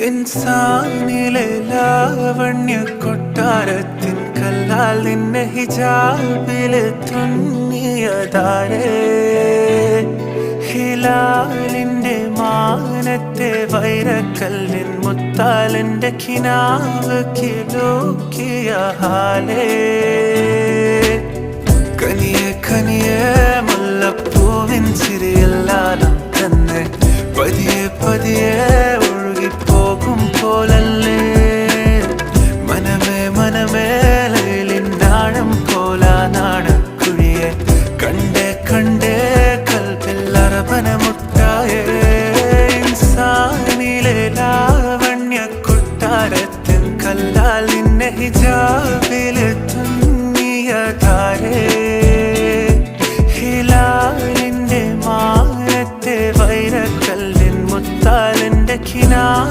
ഇൻസാനിലെ ലാവണ്യ കൊട്ടാരത്തിൻ കല്ലാൽ നിന്നെ ഹിജാബില് തുന്നിയതാരേ. ഹിലാലിന്റെ മാനത്തെ വൈരക്കല്ലിൻ മുത്താലിന്റെ കിനാവ് കിലോക്കിയ ഹാലേ. കനിയെ കനിയെ മുല്ലപ്പൂവിൻ ചിരിയെല്ലാം തന്നെ പതിയെ പതിയെ ഒഴുകിപ്പോകും പോലല്ലേ. മനമേ മനമേ ലൈലിനാഴം പോലാ നാടക്കുഴിയെ കണ്ടേ കണ്ടേ കൽബിൽ അറബനമുട്ടായേ. ഇൻസാനിലെ ലാവണ്യ കൊട്ടാരത്തിൻ കല്ലാൽ നിന്നെ ഹിജാബില് തുന്നിയതാരേ. ഹിലാലിന്റെ മാനത്തെ വൈരക്കല്ലിൻ മുത്താലിന്റെ കിനാ